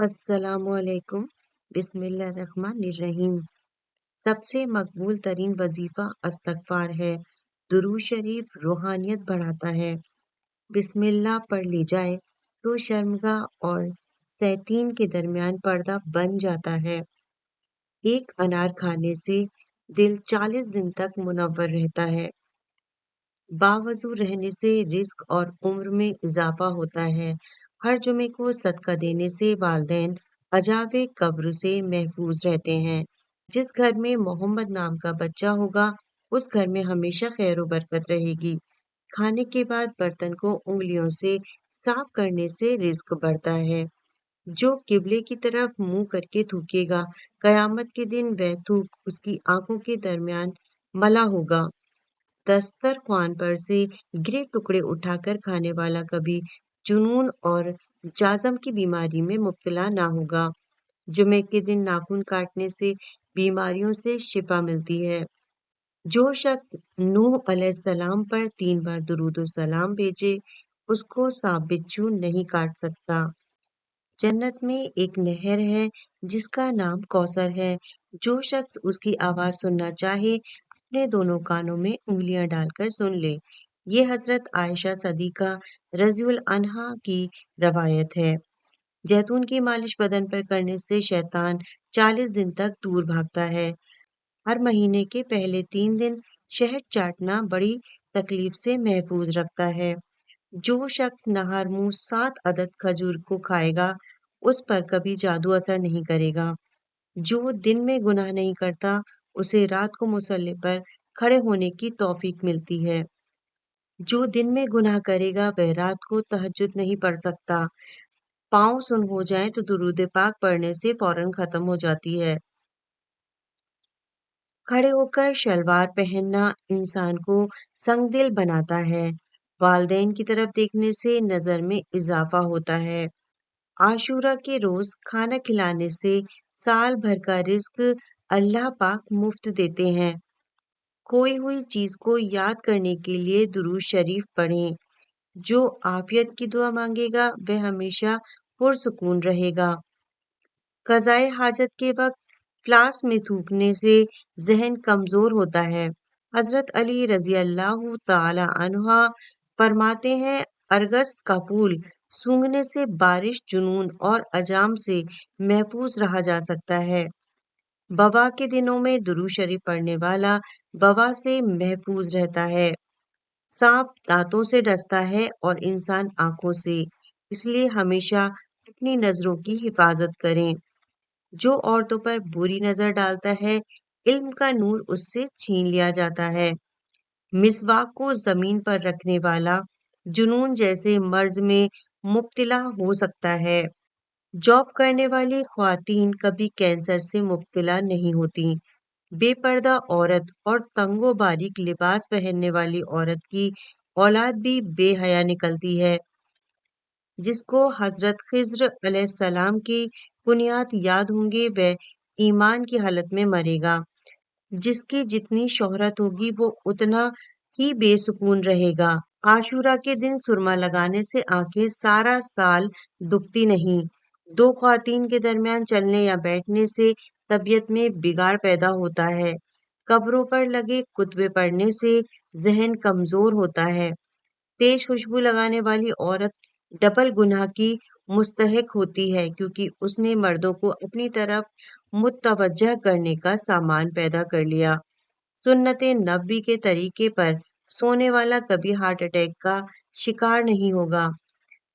अस्सलाम वालेकुम। बिस्मिल्लाहिर्रहमानिर्रहीम। सबसे मकबूल तरीन वजीफा इस्तगफार है। दुरूद शरीफ रूहानियत बढ़ाता है। बिस्मिल्लाह पढ़ ली जाए तो शर्मगाह और सैतीन के दरमियान पर्दा बन जाता है। एक अनार खाने से दिल 40 दिन तक मुनव्वर रहता है। बावजू रहने से रिस्क और उम्र में इजाफा होता है। हर जुमे को सदका देने से वालिदैन अजाब कब्र से महफूज रहते हैं। जिस घर में मोहम्मद नाम का बच्चा होगा, उस घर में हमेशा खैर बरकत रहेगी। खाने के बाद बर्तन को उंगलियों से साफ करने से रिज्क बढ़ता है। जो किबले की तरफ मुंह करके थूकेगा, कयामत के दिन वह थूक उसकी आंखों के दरमियान मला होगा। दस्तरख्वान पर से गिरे टुकड़े उठाकर खाने वाला कभी जुनून और जाजम की बीमारी में मुब्तला ना होगा। जुमे के दिन नाखून काटने से बीमारियों से शिफा मिलती है। जो शख्स नूह अलैहिस्सलाम पर 3 बार दुरूद सलाम भेजे, उसको सांप बिच्छू नहीं काट सकता। जन्नत में एक नहर है जिसका नाम कौसर है। जो शख्स उसकी आवाज सुनना चाहे, अपने दोनों कानों में उंगलियां डालकर सुन ले। ये हजरत आयशा सदीका रज़ियल्लाहु अन्हा की रवायत है। जैतून की मालिश बदन पर करने से शैतान 40 दिन तक दूर भागता है। हर महीने के पहले 3 दिन शहद चाटना बड़ी तकलीफ से महफूज रखता है। जो शख्स नहार मुंह 7 अदद खजूर को खाएगा, उस पर कभी जादू असर नहीं करेगा। जो दिन में गुनाह नहीं करता, उसे रात को मुसल्ले पर खड़े होने की तौफीक मिलती है। जो दिन में गुनाह करेगा, वह रात को तहज्जुद नहीं पढ़ सकता। पाँव सुन हो जाए तो दुरूद पाक पढ़ने से फौरन खत्म हो जाती है। खड़े होकर शलवार पहनना इंसान को संगदिल बनाता है। वालिदैन की तरफ देखने से नजर में इजाफा होता है। आशूरा के रोज खाना खिलाने से साल भर का रिज्क अल्लाह पाक मुफ्त देते हैं। खोई हुई चीज को याद करने के लिए दुरूद शरीफ पढ़ें। जो आफियत की दुआ मांगेगा, वह हमेशा पुरसुकून रहेगा। कज़ाए हाजत के वक्त फ्लास में थूकने से जहन कमजोर होता है। हजरत अली रजी अल्लाह तआला अन्हा फरमाते हैं, अरगस का फूल सूंघने से बारिश, जुनून और अजाम से महफूज रहा जा सकता है। बवा के दिनों में दुरूद शरीफ पढ़ने वाला बवा से महफूज रहता है। सांप दांतों से डसता है और इंसान आंखों से, इसलिए हमेशा अपनी नजरों की हिफाजत करें। जो औरतों पर बुरी नजर डालता है, इल्म का नूर उससे छीन लिया जाता है। मिसवाक को जमीन पर रखने वाला जुनून जैसे मर्ज में मुब्तला हो सकता है। जॉब करने वाली ख्वातीन कभी कैंसर से मुब्तला नहीं होती। बेपर्दा औरत और तंगो बारीक लिबास पहनने वाली औरत की औलाद भी बेहया निकलती है। जिसको हजरत खिज्र अलैहिस्सलाम की कुनियात याद होंगे, वह ईमान की हालत में मरेगा। जिसकी जितनी शोहरत होगी, वो उतना ही बेसुकून रहेगा। आशूरा के दिन सुरमा लगाने से आंखें सारा साल दुखती नहीं। दो ख्वातीन के दरमियान चलने या बैठने से तबीयत में बिगाड़ पैदा होता है। कब्रों पर लगे कुतबे पढ़ने से जहन कमजोर होता है। तेज खुशबू लगाने वाली औरत डबल गुनाह की मुस्तहिक होती है, क्योंकि उसने मर्दों को अपनी तरफ मुतवज्जह करने का सामान पैदा कर लिया। सुन्नत नबी के तरीके पर सोने वाला कभी हार्ट अटैक का शिकार नहीं होगा।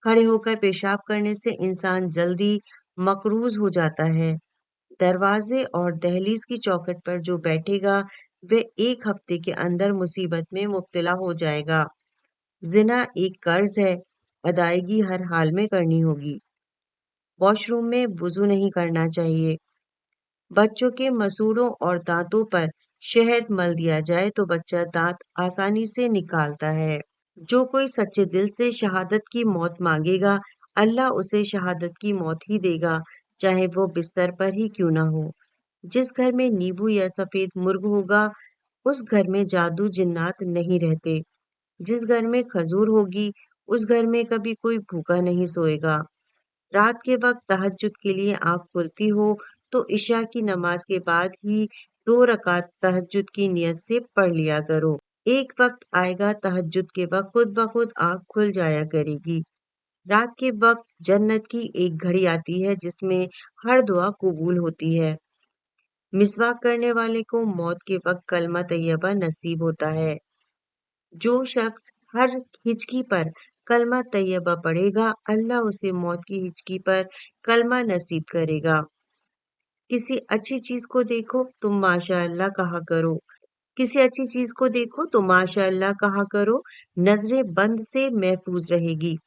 खड़े होकर पेशाब करने से इंसान जल्दी मकरूज हो जाता है। दरवाजे और दहलीज की चौखट पर जो बैठेगा, वह 1 हफ्ते के अंदर मुसीबत में मुब्तला हो जाएगा। जिना एक कर्ज है, अदायगी हर हाल में करनी होगी। वॉशरूम में वुजू नहीं करना चाहिए। बच्चों के मसूड़ों और दांतों पर शहद मल दिया जाए तो बच्चा दांत आसानी से निकालता है। जो कोई सच्चे दिल से शहादत की मौत मांगेगा, अल्लाह उसे शहादत की मौत ही देगा, चाहे वो बिस्तर पर ही क्यों ना हो। जिस घर में नींबू या सफेद मुर्ग होगा, उस घर में जादू जिन्नात नहीं रहते। जिस घर में खजूर होगी, उस घर में कभी कोई भूखा नहीं सोएगा। रात के वक्त तहज्जुद के लिए आँख खुलती हो तो इशा की नमाज के बाद ही 2 रकात तहज्जुद की नियत से पढ़ लिया करो। एक वक्त आएगा तहज्जुद के वक्त खुद ब खुद आँख खुल जाया करेगी। रात के वक्त जन्नत की एक घड़ी आती है जिसमें हर दुआ कबूल होती है। मिसवाक करने वाले को मौत के वक्त कलमा तैयबा नसीब होता है। जो शख्स हर हिचकी पर कलमा तैयबा पढ़ेगा, अल्लाह उसे मौत की हिचकी पर कलमा नसीब करेगा। किसी अच्छी चीज को देखो तुम माशाअल्लाह कहा करो। किसी अच्छी चीज को देखो तो माशाअल्लाह कहा करो। नजरें बंद से महफूज रहेगी।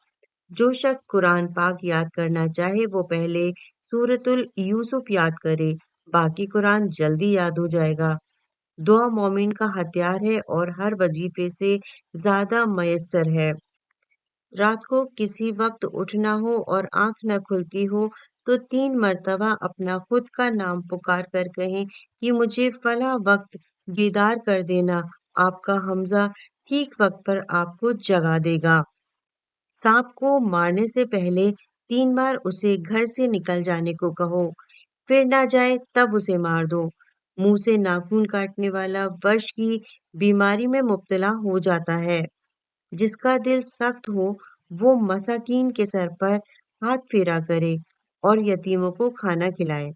जो शख्स कुरान पाक याद करना चाहे वो पहले सूरतुल यूसुफ याद करे, बाकी कुरान जल्दी याद हो जाएगा। दुआ मोमिन का हथियार है और हर वजीफे से ज्यादा मयस्सर है। रात को किसी वक्त उठना हो और आंख न खुलती हो तो 3 मर्तबा अपना खुद का नाम पुकार कर कहें कि मुझे फला वक्त बेदार कर देना। आपका हमजा ठीक वक्त पर आपको जगा देगा। सांप को मारने से पहले 3 बार उसे घर से निकल जाने को कहो, फिर ना जाए तब उसे मार दो। मुंह से नाखून काटने वाला वश की बीमारी में मुब्तला हो जाता है। जिसका दिल सख्त हो वो मसाकीन के सर पर हाथ फेरा करे और यतीमों को खाना खिलाए।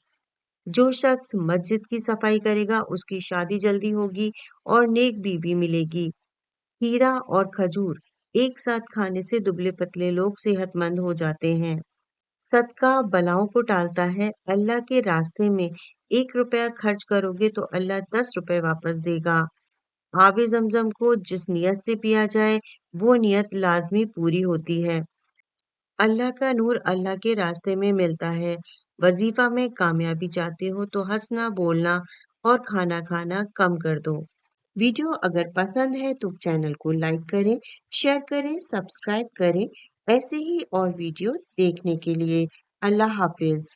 जो शख्स मस्जिद की सफाई करेगा उसकी शादी जल्दी होगी और नेक बीवी मिलेगी। हीरा और खजूर एक साथ खाने से दुबले पतले लोग सेहतमंद हो जाते हैं। सदका बलाओं को टालता है। अल्लाह के रास्ते में 1 रुपया खर्च करोगे तो अल्लाह 10 रुपए वापस देगा। आबे जमजम को जिस नियत से पिया जाए वो नियत लाजमी पूरी होती है। अल्लाह का नूर अल्लाह के रास्ते में मिलता है। वजीफा में कामयाबी चाहते हो तो हंसना बोलना और खाना खाना कम कर दो। वीडियो अगर पसंद है तो चैनल को लाइक करें, शेयर करें, सब्सक्राइब करें। ऐसे ही और वीडियो देखने के लिए। अल्लाह हाफिज।